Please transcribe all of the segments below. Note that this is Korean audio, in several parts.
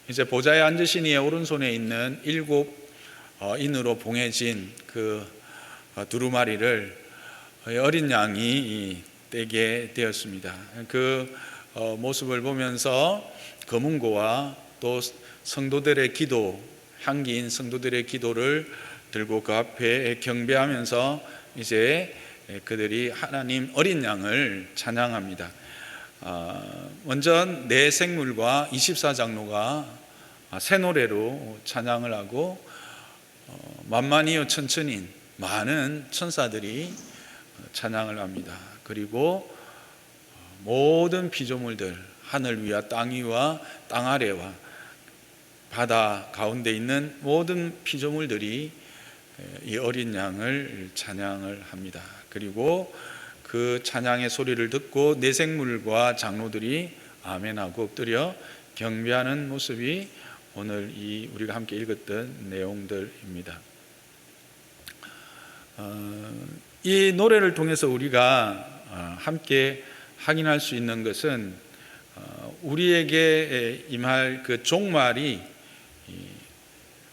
이제 보좌에 앉으신 이의 오른손에 있는 7 인으로 봉해진 그 두루마리를 어린 양이 떼게 되었습니다. 그 모습을 보면서 검은고와 또 성도들의 기도, 향기인 성도들의 기도를 들고 그 앞에 경배하면서 이제 그들이 하나님 어린 양을 찬양합니다. 먼저 내 생물과 24장로가 새 노래로 찬양을 하고 만만이요 천천인 많은 천사들이 찬양을 합니다. 그리고 모든 피조물들, 하늘 위와 땅 위와 땅 아래와 바다 가운데 있는 모든 피조물들이 이 어린 양을 찬양을 합니다. 그리고 그 찬양의 소리를 듣고 내 생물과 장로들이 아멘하고 엎드려 경배하는 모습이 오늘 우리가 함께 읽었던 내용들입니다. 이 노래를 통해서 우리가 함께 확인할 수 있는 것은 우리에게 임할 그 종말이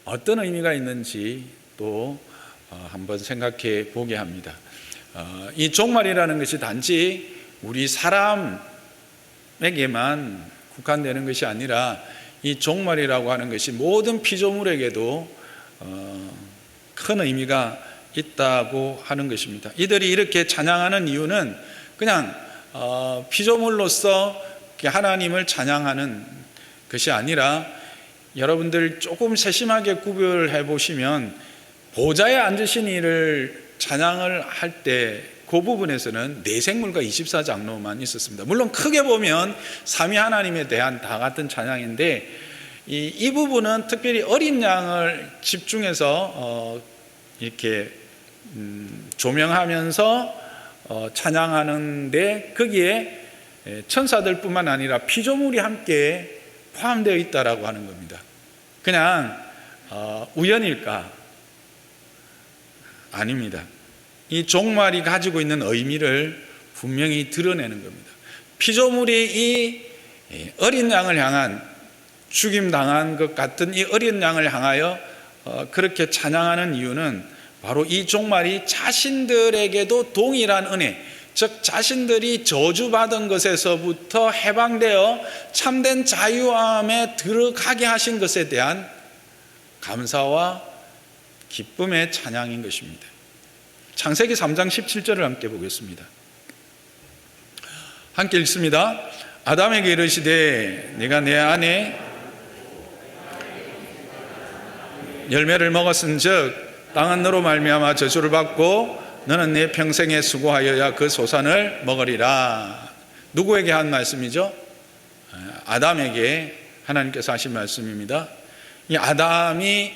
어떤 의미가 있는지 또 한번 생각해 보게 합니다. 이 종말이라는 것이 단지 우리 사람에게만 국한되는 것이 아니라 이 종말이라고 하는 것이 모든 피조물에게도 큰 의미가 있다고 하는 것입니다. 이들이 이렇게 찬양하는 이유는 그냥 피조물로서 하나님을 찬양하는 것이 아니라 여러분들 조금 세심하게 구별해 보시면 보좌에 앉으신 이를 찬양을 할 때 그 부분에서는 내 생물과 24장로만 있었습니다. 물론 크게 보면 삼위 하나님에 대한 다 같은 찬양인데 이 부분은 특별히 어린 양을 집중해서 이렇게 조명하면서 찬양하는데 거기에 천사들뿐만 아니라 피조물이 함께 포함되어 있다라고 하는 겁니다. 그냥 우연일까? 아닙니다. 이 종말이 가지고 있는 의미를 분명히 드러내는 겁니다. 피조물이 이 어린 양을 향한 죽임당한 것 같은 이 어린 양을 향하여 그렇게 찬양하는 이유는 바로 이 종말이 자신들에게도 동일한 은혜, 즉 자신들이 저주받은 것에서부터 해방되어 참된 자유함에 들어가게 하신 것에 대한 감사와 기쁨의 찬양인 것입니다. 창세기 3장 17절을 함께 보겠습니다. 함께 읽습니다. 아담에게 이르시되 네가 내 안에 열매를 먹었은즉 땅은 너로 말미암아 저주를 받고 너는 내 평생에 수고하여야 그 소산을 먹으리라. 누구에게 한 말씀이죠? 아담에게 하나님께서 하신 말씀입니다. 이 아담이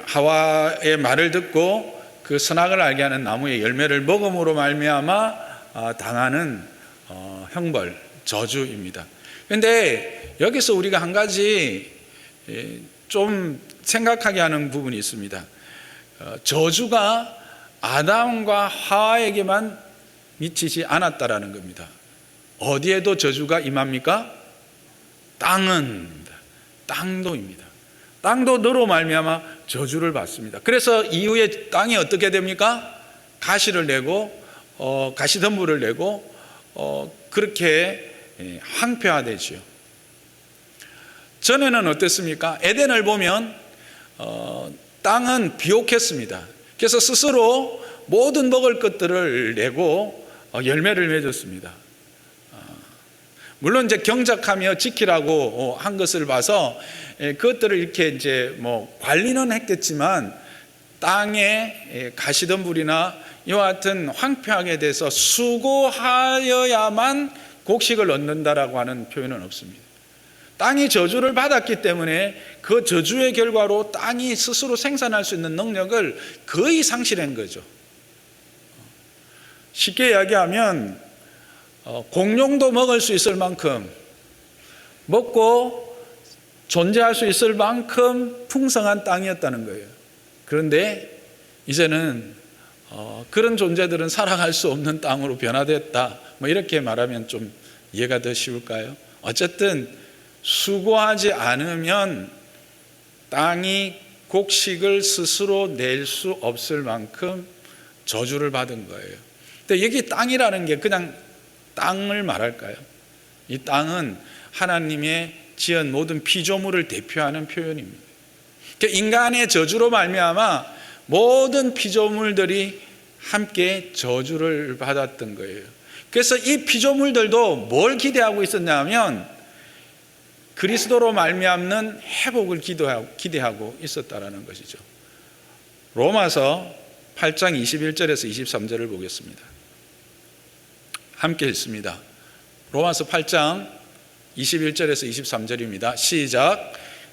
하와의 말을 듣고 그 선악을 알게 하는 나무의 열매를 먹음으로 말미암아 당하는 형벌, 저주입니다. 그런데 여기서 우리가 한 가지 좀 생각하게 하는 부분이 있습니다. 저주가 아담과 하와에게만 미치지 않았다라는 겁니다. 어디에도 저주가 임합니까? 땅도입니다. 땅도 너로 말미암아 저주를 받습니다. 그래서 이후에 땅이 어떻게 됩니까? 가시를 내고 가시덤불을 내고 그렇게 황폐화되죠. 전에는 어땠습니까? 에덴을 보면 땅은 비옥했습니다. 그래서 스스로 모든 먹을 것들을 내고 열매를 맺었습니다. 물론 이제 경작하며 지키라고 한 것을 봐서 그것들을 이렇게 이제 관리는 했겠지만 땅에 가시덤불이나 이와 같은 황폐하게 돼서 수고하여야만 곡식을 얻는다라고 하는 표현은 없습니다. 땅이 저주를 받았기 때문에 그 저주의 결과로 땅이 스스로 생산할 수 있는 능력을 거의 상실한 거죠. 쉽게 이야기하면 공룡도 먹을 수 있을 만큼 먹고 존재할 수 있을 만큼 풍성한 땅이었다는 거예요. 그런데 이제는 그런 존재들은 살아갈 수 없는 땅으로 변화됐다. 이렇게 말하면 좀 이해가 더 쉬울까요? 어쨌든 수고하지 않으면 땅이 곡식을 스스로 낼 수 없을 만큼 저주를 받은 거예요. 근데 여기 땅이라는 게 그냥 땅을 말할까요? 이 땅은 하나님의 지은 모든 피조물을 대표하는 표현입니다. 인간의 저주로 말미암아 모든 피조물들이 함께 저주를 받았던 거예요. 그래서 이 피조물들도 뭘 기대하고 있었냐면 그리스도로 말미암는 회복을 기대하고 있었다라는 것이죠. 로마서 8장 21절에서 23절을 보겠습니다. 함께 읽습니다. 로마서 8장 21절에서 23절입니다. 시작.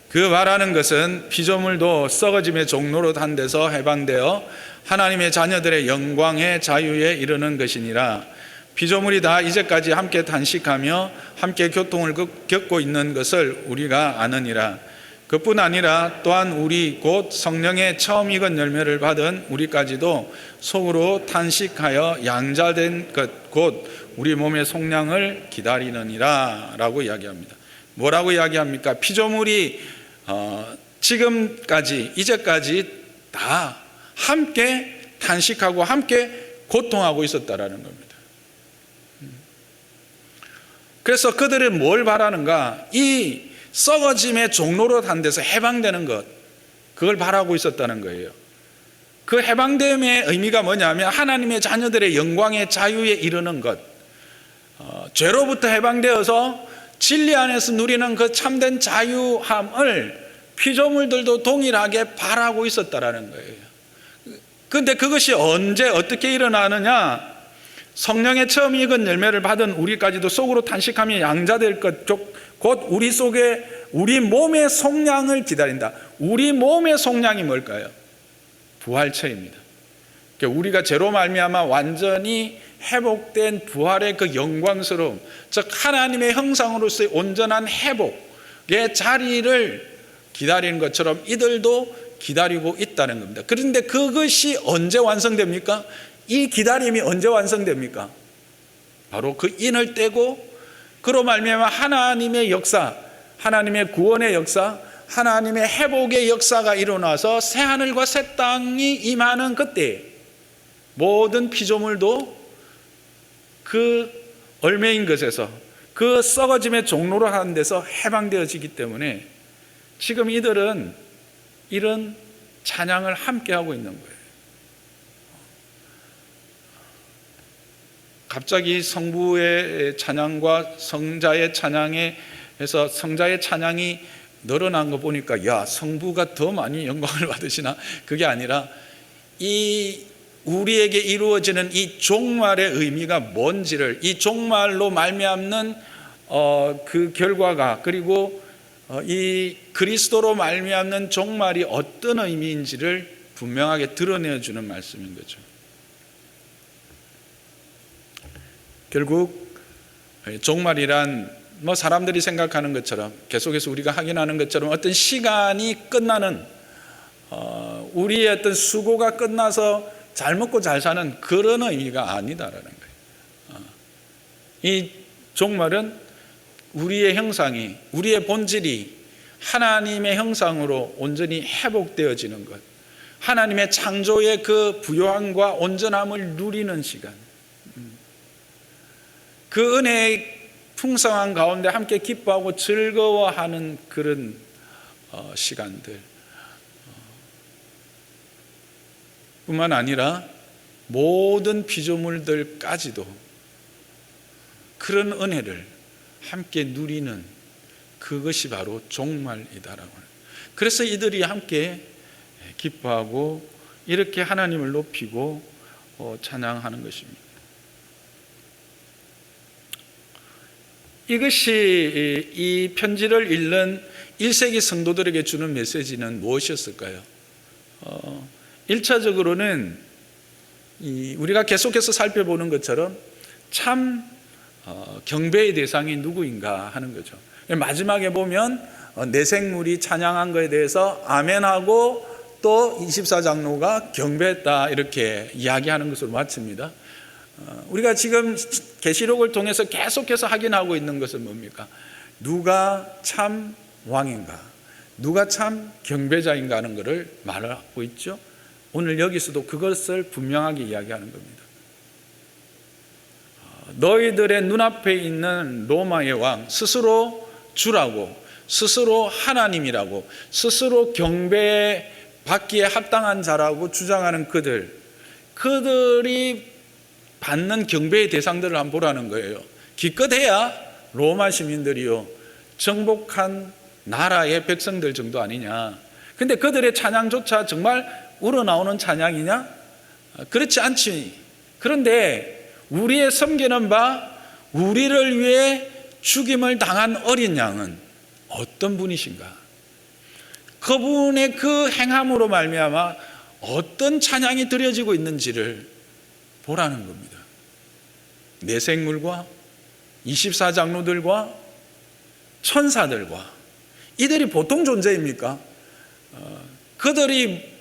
그 말하는 것은 피조물도 썩어짐의 종로로 단 데서 해방되어 하나님의 자녀들의 영광의 자유에 이르는 것이니라. 피조물이 다 이제까지 함께 단식하며 함께 고통을 겪고 있는 것을 우리가 아느니라. 그뿐 아니라 또한 우리 곧 성령의 처음 익은 열매를 받은 우리까지도 속으로 탄식하여 양자된 것 곧 우리 몸의 속량을 기다리느니라 라고 이야기합니다. 뭐라고 이야기합니까? 피조물이 지금까지 이제까지 다 함께 탄식하고 함께 고통하고 있었다라는 겁니다. 그래서 그들은 뭘 바라는가? 이 썩어짐의 종로로 단 데서 해방되는 것, 그걸 바라고 있었다는 거예요. 그 해방됨의 의미가 뭐냐면 하나님의 자녀들의 영광의 자유에 이르는 것, 죄로부터 해방되어서 진리 안에서 누리는 그 참된 자유함을 피조물들도 동일하게 바라고 있었다라는 거예요. 그런데 그것이 언제 어떻게 일어나느냐? 성령의 처음 익은 열매를 받은 우리까지도 속으로 탄식하며 양자될 것 곧 우리 속에 우리 몸의 속량을 기다린다. 우리 몸의 속량이 뭘까요? 부활체입니다. 그러니까 우리가 죄로 말미암아 완전히 회복된 부활의 그 영광스러움, 즉 하나님의 형상으로서의 온전한 회복의 자리를 기다리는 것처럼 이들도 기다리고 있다는 겁니다. 그런데 그것이 언제 완성됩니까? 이 기다림이 언제 완성됩니까? 바로 그 인을 떼고 그로 말미암아 하나님의 역사, 하나님의 구원의 역사, 하나님의 회복의 역사가 일어나서 새하늘과 새 땅이 임하는 그때 모든 피조물도 그 얼매인 것에서 그 썩어짐의 종로로 하는 데서 해방되어지기 때문에 지금 이들은 이런 찬양을 함께 하고 있는 거예요. 갑자기 성부의 찬양과 성자의 찬양에 해서 성자의 찬양이 늘어난 거 보니까 야, 성부가 더 많이 영광을 받으시나? 그게 아니라 이 우리에게 이루어지는 이 종말의 의미가 뭔지를, 이 종말로 말미암는 그 결과가, 그리고 이 그리스도로 말미암는 종말이 어떤 의미인지를 분명하게 드러내주는 말씀인 거죠. 결국 종말이란 뭐 사람들이 생각하는 것처럼, 계속해서 우리가 확인하는 것처럼 어떤 시간이 끝나는, 우리의 어떤 수고가 끝나서 잘 먹고 잘 사는 그런 의미가 아니다라는 거예요. 이 종말은 우리의 형상이, 우리의 본질이 하나님의 형상으로 온전히 회복되어지는 것, 하나님의 창조의 그 부요함과 온전함을 누리는 시간, 그 은혜의 풍성한 가운데 함께 기뻐하고 즐거워하는 그런 시간들 뿐만 아니라 모든 피조물들까지도 그런 은혜를 함께 누리는 그것이 바로 종말이다라고 합니다. 그래서 이들이 함께 기뻐하고 이렇게 하나님을 높이고 찬양하는 것입니다. 이것이 이 편지를 읽는 1세기 성도들에게 주는 메시지는 무엇이었을까요? 1차적으로는 우리가 계속해서 살펴보는 것처럼 참 경배의 대상이 누구인가 하는 거죠. 마지막에 보면 내생물이 찬양한 것에 대해서 아멘하고 또 24장로가 경배했다 이렇게 이야기하는 것으로 마칩니다. 우리가 지금 계시록을 통해서 계속해서 확인하고 있는 것은 뭡니까? 누가 참 왕인가, 누가 참 경배자인가 하는 것을 말하고 있죠. 오늘 여기서도 그것을 분명하게 이야기하는 겁니다. 너희들의 눈앞에 있는 로마의 왕, 스스로 주라고, 스스로 하나님이라고, 스스로 경배받기에 합당한 자라고 주장하는 그들이 받는 경배의 대상들을 한번 보라는 거예요. 기껏해야 로마 시민들이요, 정복한 나라의 백성들 정도 아니냐. 근데 그들의 찬양조차 정말 우러나오는 찬양이냐? 그렇지 않지. 그런데 우리의 섬기는 바, 우리를 위해 죽임을 당한 어린 양은 어떤 분이신가? 그분의 그 행함으로 말미암아 어떤 찬양이 드려지고 있는지를 보라는 겁니다. 내생물과 24장로들과 천사들과, 이들이 보통 존재입니까? 그들이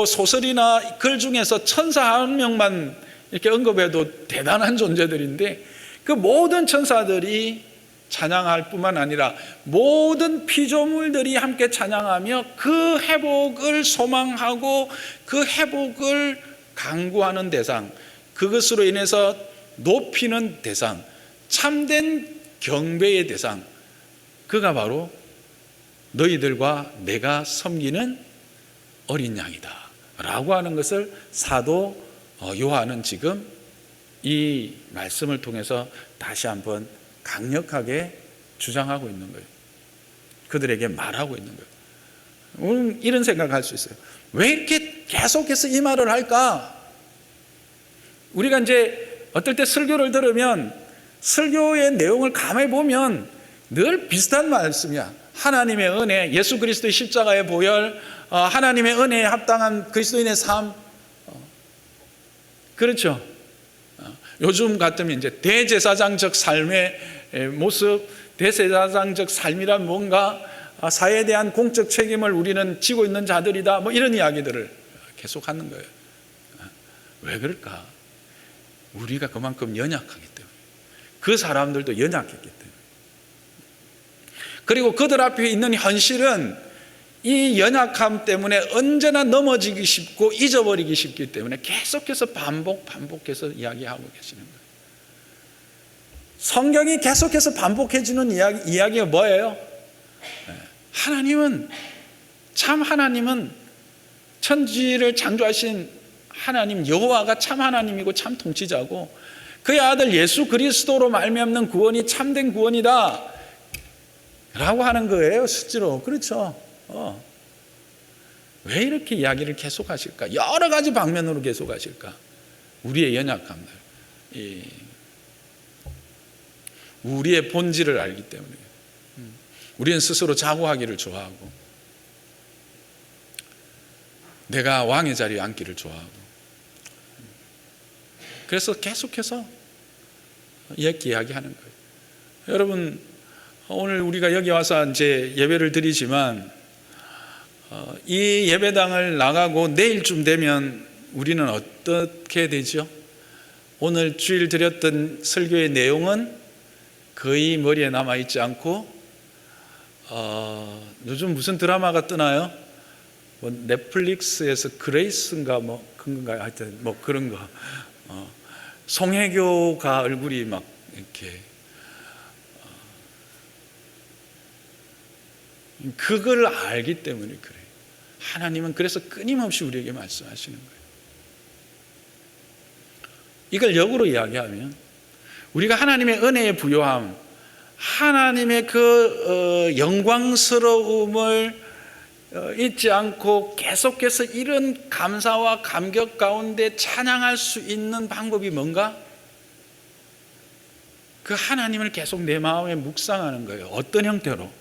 소설이나 글 중에서 천사 한 명만 이렇게 언급해도 대단한 존재들인데, 그 모든 천사들이 찬양할 뿐만 아니라 모든 피조물들이 함께 찬양하며 그 회복을 소망하고 그 회복을 강구하는 대상, 그것으로 인해서 높이는 대상, 참된 경배의 대상, 그가 바로 너희들과 내가 섬기는 어린 양이다 라고 하는 것을 사도 요한은 지금 이 말씀을 통해서 다시 한번 강력하게 주장하고 있는 거예요. 그들에게 말하고 있는 거예요. 오늘 이런 생각할 수 있어요. 왜 이렇게 계속해서 이 말을 할까? 우리가 이제 어떨 때 설교를 들으면 설교의 내용을 감해 보면 늘 비슷한 말씀이야. 하나님의 은혜, 예수 그리스도의 십자가의 보혈, 하나님의 은혜에 합당한 그리스도인의 삶. 그렇죠. 요즘 같으면 이제 대제사장적 삶의 모습, 대제사장적 삶이란 뭔가 사회에 대한 공적 책임을 우리는 지고 있는 자들이다, 뭐 이런 이야기들을 계속 하는 거예요. 왜 그럴까? 우리가 그만큼 연약하기 때문에, 그 사람들도 연약했기 때문에. 그리고 그들 앞에 있는 현실은 이 연약함 때문에 언제나 넘어지기 쉽고 잊어버리기 쉽기 때문에 계속해서 반복해서 이야기하고 계시는 거예요. 성경이 계속해서 반복해주는 이야기가 뭐예요? 하나님은, 참 하나님은, 천지를 창조하신 하나님 여호와가 참 하나님이고 참 통치자고, 그의 아들 예수 그리스도로 말미암는 구원이 참된 구원이다 라고 하는 거예요. 실제로. 그렇죠. 왜 이렇게 이야기를 계속 하실까? 여러 가지 방면으로 계속 하실까? 우리의 연약함들, 우리의 본질을 알기 때문에. 우리는 스스로 자고하기를 좋아하고, 내가 왕의 자리에 앉기를 좋아하고, 그래서 계속해서 이렇게 이야기하는 거예요. 여러분, 오늘 우리가 여기 와서 이제 예배를 드리지만, 이 예배당을 나가고 내일쯤 되면 우리는 어떻게 되죠? 오늘 주일 드렸던 설교의 내용은 거의 머리에 남아있지 않고, 요즘 무슨 드라마가 뜨나요? 뭐 넷플릭스에서 그레이스인가 뭐 그건가요? 하여튼 뭐 그런 거. 송혜교가 얼굴이 막 이렇게, 그걸 알기 때문에 그래요. 하나님은 그래서 끊임없이 우리에게 말씀하시는 거예요. 이걸 역으로 이야기하면, 우리가 하나님의 은혜의 부요함, 하나님의 그 영광스러움을 잊지 않고 계속해서 이런 감사와 감격 가운데 찬양할 수 있는 방법이 뭔가? 그 하나님을 계속 내 마음에 묵상하는 거예요. 어떤 형태로?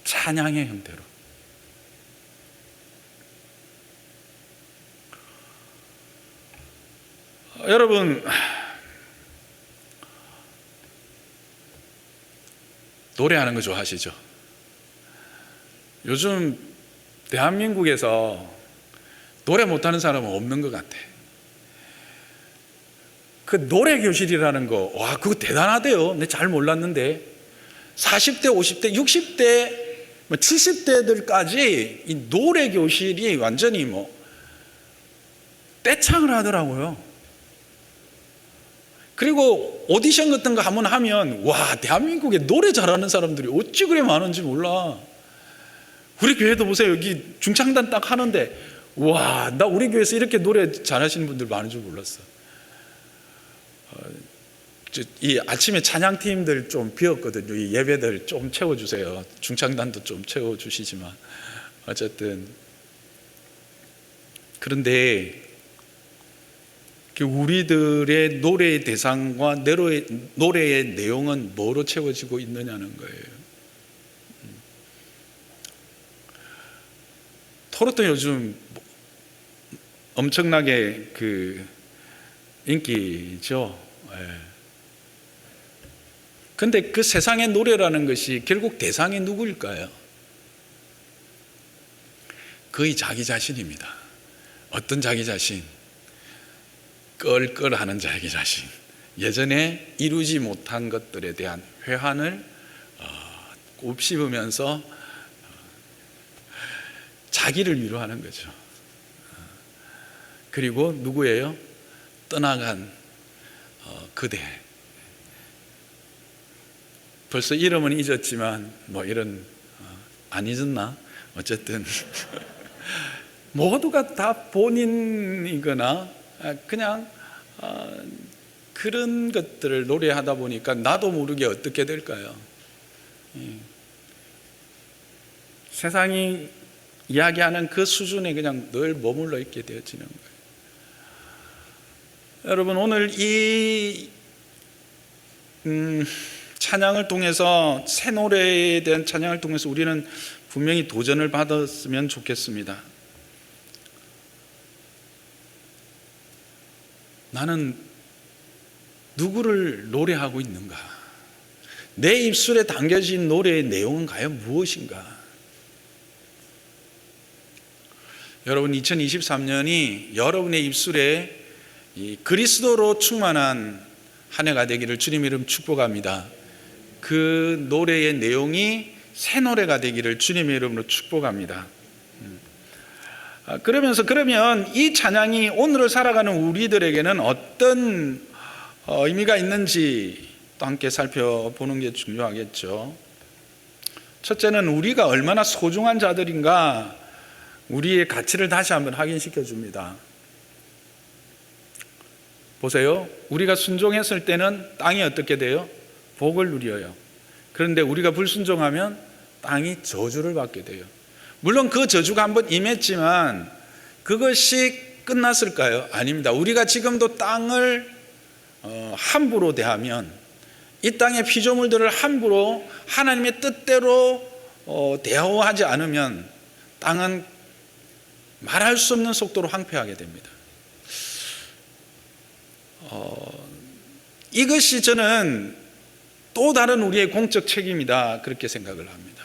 찬양의 형태로. 여러분, 노래하는 거 좋아하시죠? 요즘 대한민국에서 노래 못하는 사람은 없는 것 같아. 그 노래 교실이라는 거, 와, 그거 대단하대요. 근데 잘 몰랐는데, 40대, 50대, 60대, 70대들까지 이 노래 교실이 완전히 떼창을 하더라고요. 그리고 오디션 같은 거 한번 하면, 와, 대한민국에 노래 잘하는 사람들이 어찌 그래 많은지 몰라. 우리 교회도 보세요. 여기 중창단 딱 하는데, 와, 나 우리 교회에서 이렇게 노래 잘하시는 분들 많은 줄 몰랐어. 이 아침에 찬양팀들 좀 비었거든요. 이 예배들 좀 채워주세요. 중창단도 좀 채워주시지만 어쨌든 그런데 우리들의 노래의 대상과 노래의 내용은 뭐로 채워지고 있느냐는 거예요. 트로트 요즘 엄청나게 인기죠. 근데 그 세상의 노래라는 것이 결국 대상이 누구일까요? 거의 자기 자신입니다. 어떤 자기 자신? 껄껄하는 자기 자신. 예전에 이루지 못한 것들에 대한 회한을 곱씹으면서 자기를 위로하는 거죠. 그리고 누구예요? 떠나간 그대. 벌써 이름은 잊었지만 이런 안 잊었나? 어쨌든 모두가 다 본인이거나 그냥 그런 것들을 노래하다 보니까 나도 모르게 어떻게 될까요? 세상이 이야기하는 그 수준에 그냥 늘 머물러 있게 되어지는 거예요. 여러분, 오늘 이 찬양을 통해서, 새 노래에 대한 찬양을 통해서 우리는 분명히 도전을 받았으면 좋겠습니다. 나는 누구를 노래하고 있는가? 내 입술에 담겨진 노래의 내용은 과연 무엇인가? 여러분, 2023년이 여러분의 입술에 이 그리스도로 충만한 한 해가 되기를 주님 이름 축복합니다. 그 노래의 내용이 새 노래가 되기를 주님의 이름으로 축복합니다. 그러면 이 찬양이 오늘을 살아가는 우리들에게는 어떤 의미가 있는지 또 함께 살펴보는 게 중요하겠죠. 첫째는 우리가 얼마나 소중한 자들인가, 우리의 가치를 다시 한번 확인시켜 줍니다. 보세요. 우리가 순종했을 때는 땅이 어떻게 돼요? 복을 누려요. 그런데 우리가 불순종하면 땅이 저주를 받게 돼요. 물론 그 저주가 한번 임했지만 그것이 끝났을까요? 아닙니다. 우리가 지금도 땅을 함부로 대하면, 이 땅의 피조물들을 함부로 하나님의 뜻대로 대하지 않으면 땅은 말할 수 없는 속도로 황폐하게 됩니다. 이것이 저는 또 다른 우리의 공적 책임이다, 그렇게 생각을 합니다.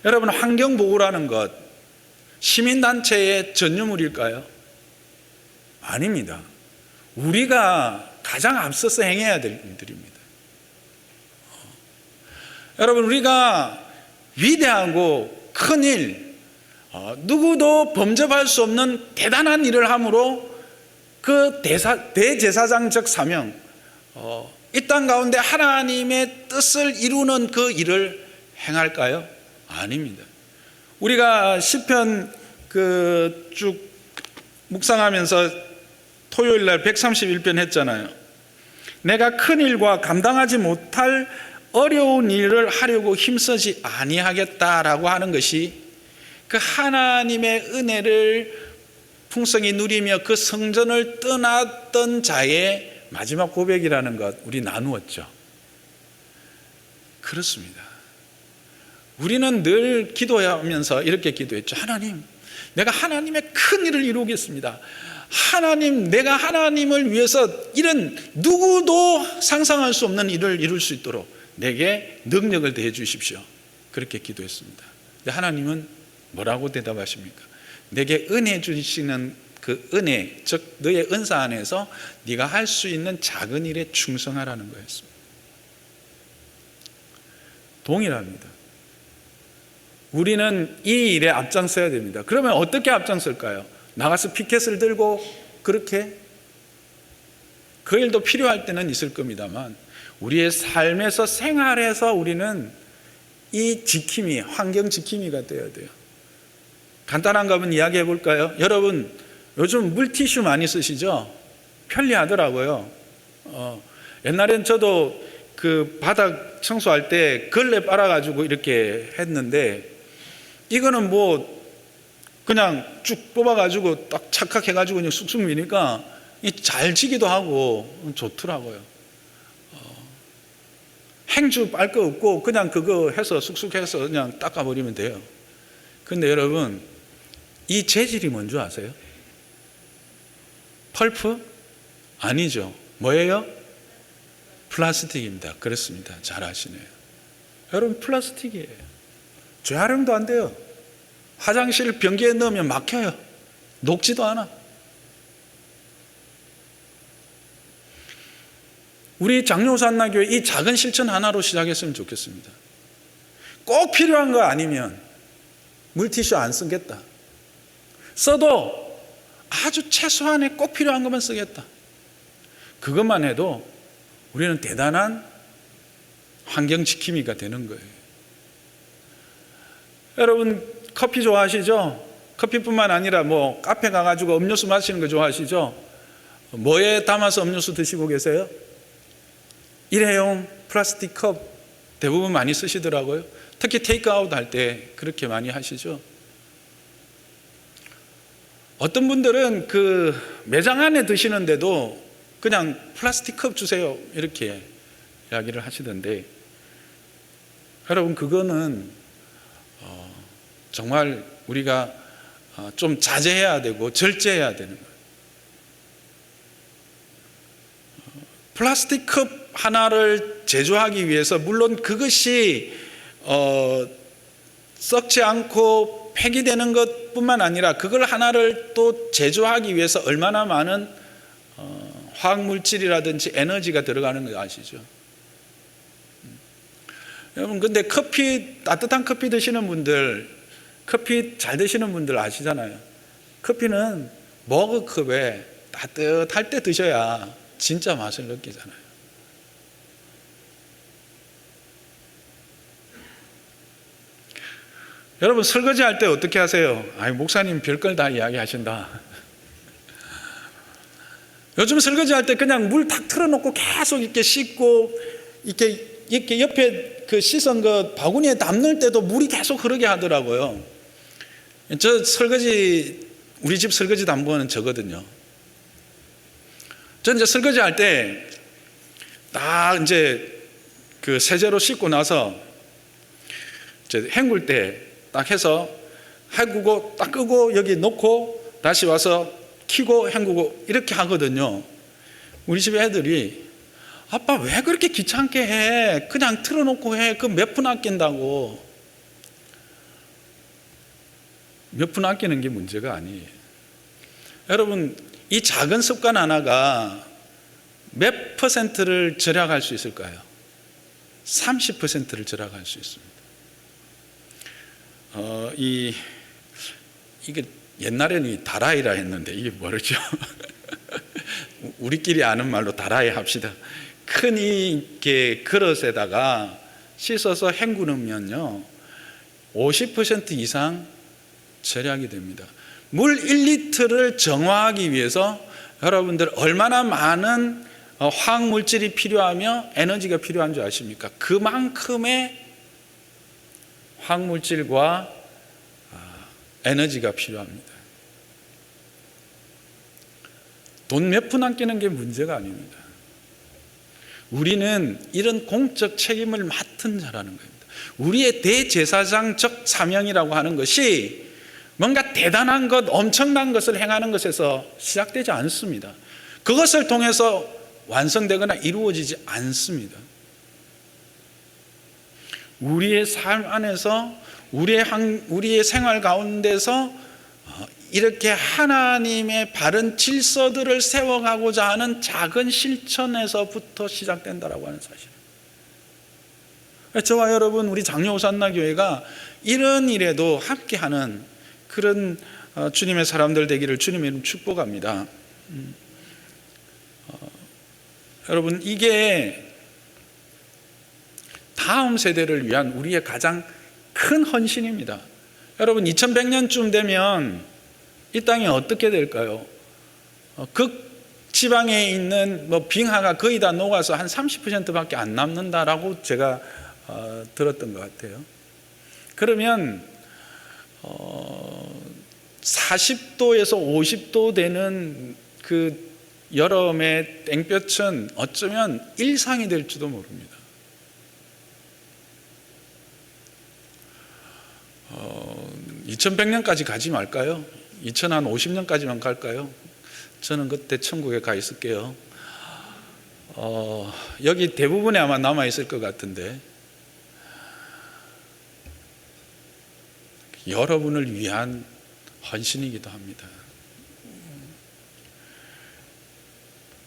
여러분, 환경보호라는 것 시민단체의 전유물일까요? 아닙니다. 우리가 가장 앞서서 행해야 될 일들입니다. 여러분, 우리가 위대하고 큰 일, 누구도 범접할 수 없는 대단한 일을 함으로 그 대제사장적 사명, 이 땅 가운데 하나님의 뜻을 이루는 그 일을 행할까요? 아닙니다. 우리가 시편 쭉 묵상하면서 토요일 날 131편 했잖아요. 내가 큰 일과 감당하지 못할 어려운 일을 하려고 힘쓰지 아니하겠다라고 하는 것이 그 하나님의 은혜를 풍성히 누리며 그 성전을 떠났던 자의 마지막 고백이라는 것 우리 나누었죠. 그렇습니다. 우리는 늘 기도하면서 이렇게 기도했죠. 하나님, 내가 하나님의 큰 일을 이루겠습니다. 하나님, 내가 하나님을 위해서 이런 누구도 상상할 수 없는 일을 이룰 수 있도록 내게 능력을 더해 주십시오. 그렇게 기도했습니다. 근데 하나님은 뭐라고 대답하십니까? 내게 은혜 주시는 그 은혜, 즉 너의 은사 안에서 네가 할 수 있는 작은 일에 충성하라는 거였습니다. 동일합니다. 우리는 이 일에 앞장서야 됩니다. 그러면 어떻게 앞장설까요? 나가서 피켓을 들고 그렇게? 그 일도 필요할 때는 있을 겁니다만 우리의 삶에서 생활에서 우리는 이 지킴이, 환경 지킴이가 되어야 돼요. 간단한 거 한번 이야기해 볼까요? 여러분 요즘 물티슈 많이 쓰시죠? 편리하더라고요. 옛날엔 저도 그 바닥 청소할 때 걸레 빨아가지고 이렇게 했는데 이거는 뭐 그냥 쭉 뽑아가지고 딱 착각해가지고 그냥 쑥쑥 미니까 잘 지기도 하고 좋더라고요. 행주 빨 거 없고 그냥 그거 해서 쑥쑥 해서 그냥 닦아버리면 돼요. 근데 여러분 이 재질이 뭔지 아세요? 펄프? 아니죠. 뭐예요? 플라스틱입니다. 그렇습니다. 잘 아시네요. 여러분 플라스틱이에요. 재활용도 안 돼요. 화장실 변기에 넣으면 막혀요. 녹지도 않아. 우리 장로산나교회 이 작은 실천 하나로 시작했으면 좋겠습니다. 꼭 필요한 거 아니면 물티슈 안 쓰겠다. 써도 아주 최소한의 꼭 필요한 것만 쓰겠다. 그것만 해도 우리는 대단한 환경 지킴이가 되는 거예요. 여러분 커피 좋아하시죠? 커피뿐만 아니라 뭐 카페 가가지고 음료수 마시는 거 좋아하시죠? 뭐에 담아서 음료수 드시고 계세요? 일회용 플라스틱 컵 대부분 많이 쓰시더라고요. 특히 테이크아웃 할 때 그렇게 많이 하시죠. 어떤 분들은 그 매장 안에 드시는데도 그냥 플라스틱 컵 주세요 이렇게 이야기를 하시던데 여러분 그거는 정말 우리가 좀 자제해야 되고 절제해야 되는 거예요. 플라스틱 컵 하나를 제조하기 위해서 물론 그것이 썩지 않고 폐기되는 것뿐만 아니라 그걸 하나를 또 제조하기 위해서 얼마나 많은 화학물질이라든지 에너지가 들어가는 거 아시죠? 여러분 근데 커피 따뜻한 커피 드시는 분들 커피 잘 드시는 분들 아시잖아요. 커피는 머그컵에 따뜻할 때 드셔야 진짜 맛을 느끼잖아요. 여러분 설거지 할 때 어떻게 하세요? 아이 목사님 별걸 다 이야기하신다. 요즘 설거지 할 때 그냥 물 탁 틀어놓고 계속 이렇게 씻고 이렇게 옆에 그 씻은 거 바구니에 담을 때도 물이 계속 흐르게 하더라고요. 저 설거지 우리 집 설거지 담보는 저거든요. 전 이제 설거지 할 때 딱 이제 그 세제로 씻고 나서 이제 헹굴 때 딱 해서 헹구고 딱 끄고 여기 놓고 다시 와서 켜고 헹구고 이렇게 하거든요. 우리 집 애들이 아빠 왜 그렇게 귀찮게 해? 그냥 틀어놓고 해. 그 몇 분 아낀다고. 몇 분 아끼는 게 문제가 아니에요. 여러분 이 작은 습관 하나가 몇 퍼센트를 절약할 수 있을까요? 30%를 절약할 수 있습니다. 이게 옛날에는 이 다라이라 했는데 이게 뭐죠? 우리끼리 아는 말로 다라이 합시다. 큰 이게 그릇에다가 씻어서 헹구면요 50% 이상 절약이 됩니다. 물 1리터를 정화하기 위해서 여러분들 얼마나 많은 화학물질이 필요하며 에너지가 필요한 줄 아십니까? 그만큼의 화학물질과 에너지가 필요합니다. 돈 몇 푼 아끼는 게 문제가 아닙니다. 우리는 이런 공적 책임을 맡은 자라는 겁니다. 우리의 대제사장적 사명이라고 하는 것이 뭔가 대단한 것, 엄청난 것을 행하는 것에서 시작되지 않습니다. 그것을 통해서 완성되거나 이루어지지 않습니다. 우리의 삶 안에서 우리의 생활 가운데서 이렇게 하나님의 바른 질서들을 세워가고자 하는 작은 실천에서부터 시작된다라고 하는 사실. 저와 여러분, 우리 장로호산나 교회가 이런 일에도 함께하는 그런 주님의 사람들 되기를 주님의 이름 축복합니다. 여러분, 이게 다음 세대를 위한 우리의 가장 큰 헌신입니다. 여러분, 2100년쯤 되면 이 땅이 어떻게 될까요? 극지방에 있는 빙하가 거의 다 녹아서 한 30%밖에 안 남는다라고 제가 들었던 것 같아요. 그러면 40도에서 50도 되는 그 여름의 땡볕은 어쩌면 일상이 될지도 모릅니다. 2100년까지 가지 말까요? 2050년까지만 갈까요? 저는 그때 천국에 가 있을게요. 여기 대부분에 아마 남아 있을 것 같은데, 여러분을 위한 헌신이기도 합니다.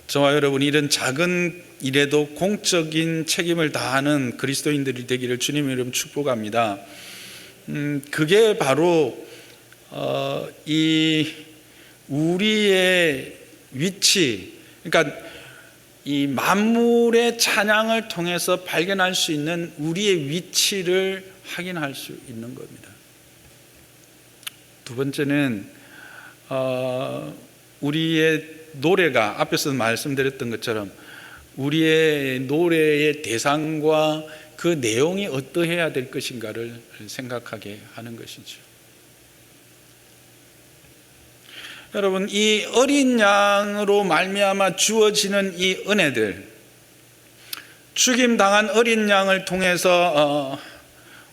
저와 여러분이 이런 작은 일에도 공적인 책임을 다하는 그리스도인들이 되기를 주님의 이름 축복합니다. 그게 바로 이 우리의 위치, 그러니까 이 만물의 찬양을 통해서 발견할 수 있는 우리의 위치를 확인할 수 있는 겁니다. 두 번째는 우리의 노래가, 앞에서 말씀드렸던 것처럼 우리의 노래의 대상과 그 내용이 어떠해야 될 것인가를 생각하게 하는 것이죠. 여러분, 이 어린 양으로 말미암아 주어지는 이 은혜들, 죽임당한 어린 양을 통해서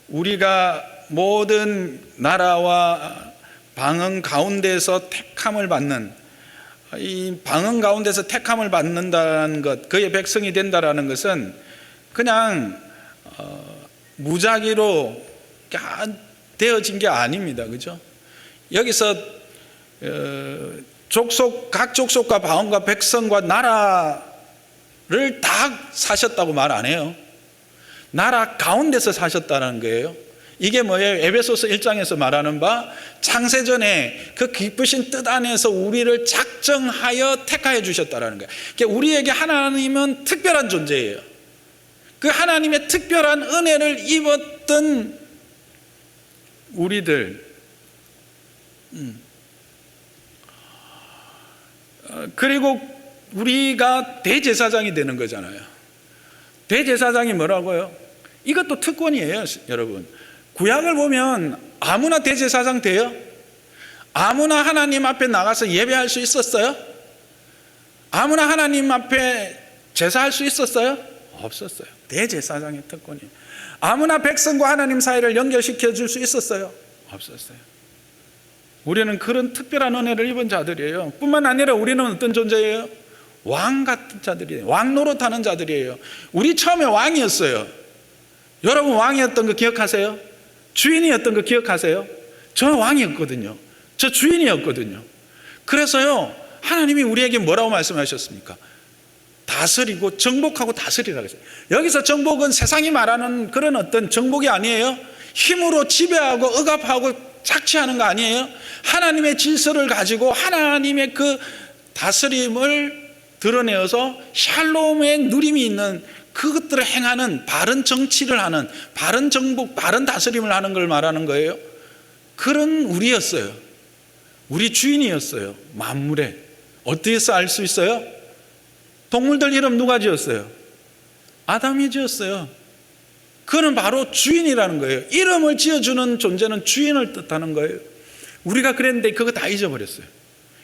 우리가 모든 나라와 방언 가운데서 택함을 받는, 이 방언 가운데서 택함을 받는다는 것, 그의 백성이 된다라는 것은 그냥 무작위로 되어진 게 아닙니다. 그죠? 여기서 각 족속과 방언과 백성과 나라를 다 사셨다고 말 안 해요. 나라 가운데서 사셨다는 거예요. 이게 뭐예요? 에베소서 1장에서 말하는 바, 창세전에 그 기쁘신 뜻 안에서 우리를 작정하여 택하여 주셨다는 거예요. 그러니까 우리에게 하나님은 특별한 존재예요. 그 하나님의 특별한 은혜를 입었던 우리들, 그리고 우리가 대제사장이 되는 거잖아요. 대제사장이 뭐라고요? 이것도 특권이에요, 여러분. 구약을 보면 아무나 대제사장 돼요? 아무나 하나님 앞에 나가서 예배할 수 있었어요? 아무나 하나님 앞에 제사할 수 있었어요? 없었어요. 대제사장의 특권이. 아무나 백성과 하나님 사이를 연결시켜 줄 수 있었어요? 없었어요. 우리는 그런 특별한 은혜를 입은 자들이에요. 뿐만 아니라 우리는 어떤 존재예요? 왕 같은 자들이에요. 왕 노릇하는 자들이에요. 우리 처음에 왕이었어요. 여러분, 왕이었던 거 기억하세요? 주인이었던 거 기억하세요? 저 왕이었거든요. 저 주인이었거든요. 그래서요, 하나님이 우리에게 뭐라고 말씀하셨습니까? 다스리고 정복하고 다스리라고 했어요. 여기서 정복은 세상이 말하는 그런 어떤 정복이 아니에요. 힘으로 지배하고 억압하고 착취하는 거 아니에요. 하나님의 질서를 가지고 하나님의 그 다스림을 드러내어서 샬롬의 누림이 있는 그것들을 행하는, 바른 정치를 하는, 바른 정복, 바른 다스림을 하는 걸 말하는 거예요. 그런 우리였어요. 우리 주인이었어요. 만물에. 어떻게 해서 알 수 있어요? 동물들 이름 누가 지었어요? 아담이 지었어요. 그는 바로 주인이라는 거예요. 이름을 지어주는 존재는 주인을 뜻하는 거예요. 우리가 그랬는데 그거 다 잊어버렸어요.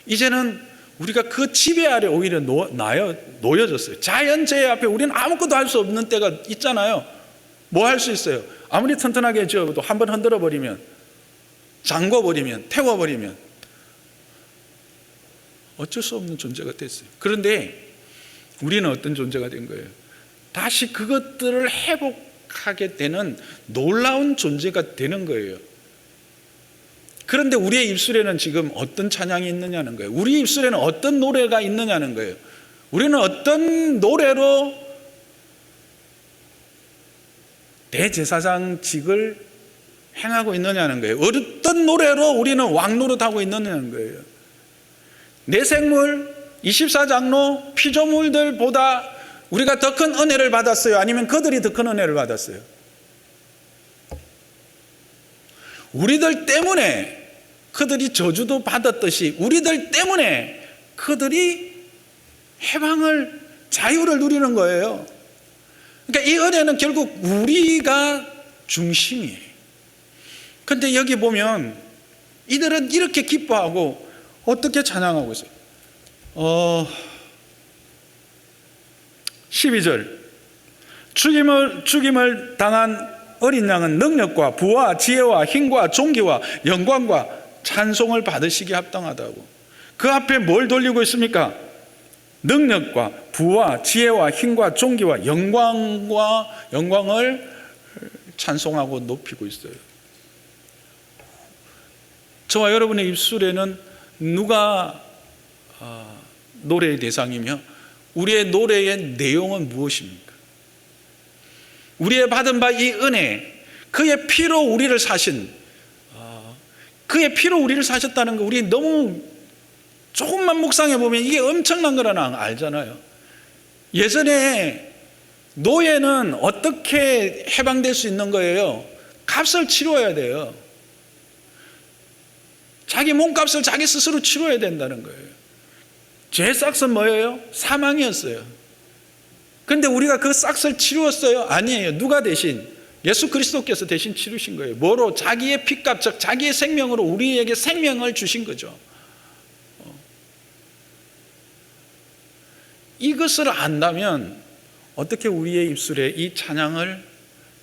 이제는 우리가 그 지배 아래 오히려 놓여졌어요. 자연재해 앞에 우리는 아무것도 할 수 없는 때가 있잖아요. 뭐 할 수 있어요? 아무리 튼튼하게 지어도 한번 흔들어버리면, 잠궈버리면, 태워버리면 어쩔 수 없는 존재가 됐어요. 그런데 우리는 어떤 존재가 된 거예요? 다시 그것들을 회복하게 되는 놀라운 존재가 되는 거예요. 그런데 우리의 입술에는 지금 어떤 찬양이 있느냐는 거예요. 우리 입술에는 어떤 노래가 있느냐는 거예요. 우리는 어떤 노래로 대제사장직을 행하고 있느냐는 거예요. 어떤 노래로 우리는 왕노릇하고 있느냐는 거예요. 내생물, 24장로, 피조물들보다 우리가 더 큰 은혜를 받았어요? 아니면 그들이 더 큰 은혜를 받았어요? 우리들 때문에 그들이 저주도 받았듯이 우리들 때문에 그들이 해방을, 자유를 누리는 거예요. 그러니까 이 은혜는 결국 우리가 중심이에요. 그런데 여기 보면 이들은 이렇게 기뻐하고 어떻게 찬양하고 있어요? 12절 죽임을 당한 어린 양은 능력과 부와 지혜와 힘과 존귀와 영광과 찬송을 받으시기에 합당하다고. 그 앞에 뭘 돌리고 있습니까? 능력과 부와 지혜와 힘과 존귀와 영광을 찬송하고 높이고 있어요. 저와 여러분의 입술에는 누가 노래의 대상이며 우리의 노래의 내용은 무엇입니까? 우리의 받은 바 이 은혜, 그의 피로 우리를 사신, 그의 피로 우리를 사셨다는 거 우리 너무 조금만 묵상해 보면 이게 엄청난 거라는 알잖아요. 예전에 노예는 어떻게 해방될 수 있는 거예요? 값을 치러야 돼요. 자기 몸값을 자기 스스로 치러야 된다는 거예요. 죄 싹은 뭐예요? 사망이었어요. 그런데 우리가 그 싹을 치루었어요? 아니에요. 누가 대신? 예수 그리스도께서 대신 치르신 거예요. 뭐로? 자기의 피값, 즉 자기의 생명으로 우리에게 생명을 주신 거죠. 이것을 안다면 어떻게 우리의 입술에 이 찬양을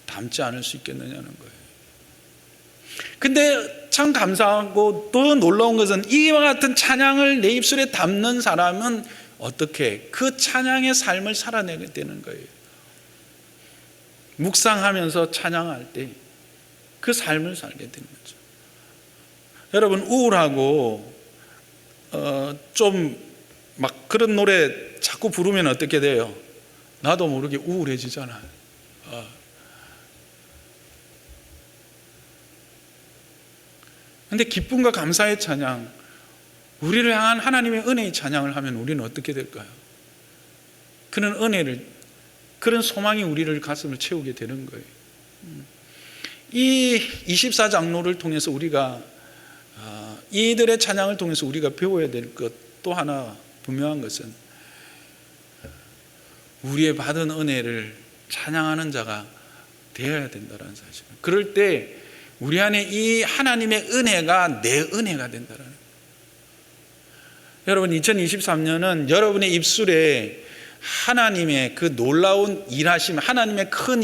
담지 않을 수 있겠느냐는 거예요. 근데 참 감사하고 또 놀라운 것은 이와 같은 찬양을 내 입술에 담는 사람은 어떻게 그 찬양의 삶을 살아내게 되는 거예요. 묵상하면서 찬양할 때 그 삶을 살게 되는 거죠. 여러분, 우울하고 좀 막 그런 노래 자꾸 부르면 어떻게 돼요? 나도 모르게 우울해지잖아요. 그런데 기쁨과 감사의 찬양, 우리를 향한 하나님의 은혜의 찬양을 하면 우리는 어떻게 될까요? 그런 은혜를, 그런 소망이 우리를 가슴을 채우게 되는 거예요. 이 24장로를 통해서 우리가 이들의 찬양을 통해서 우리가 배워야 될 것 또 하나 분명한 것은 우리의 받은 은혜를 찬양하는 자가 되어야 된다는 사실. 그럴 때 우리 안에 이 하나님의 은혜가 내 은혜가 된다는 거예요. 여러분, 2023년은 여러분의 입술에 하나님의 그 놀라운 일하심, 하나님의 큰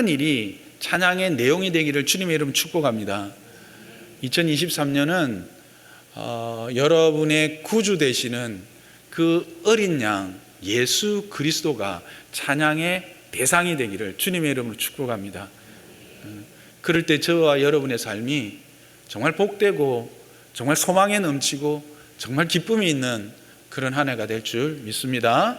일이 찬양의 내용이 되기를 주님의 이름 축복합니다. 2023년은 여러분의 구주 되시는 그 어린 양 예수 그리스도가 찬양의 대상이 되기를 주님의 이름으로 축복합니다. 그럴 때 저와 여러분의 삶이 정말 복되고 정말 소망에 넘치고 정말 기쁨이 있는 그런 한 해가 될 줄 믿습니다.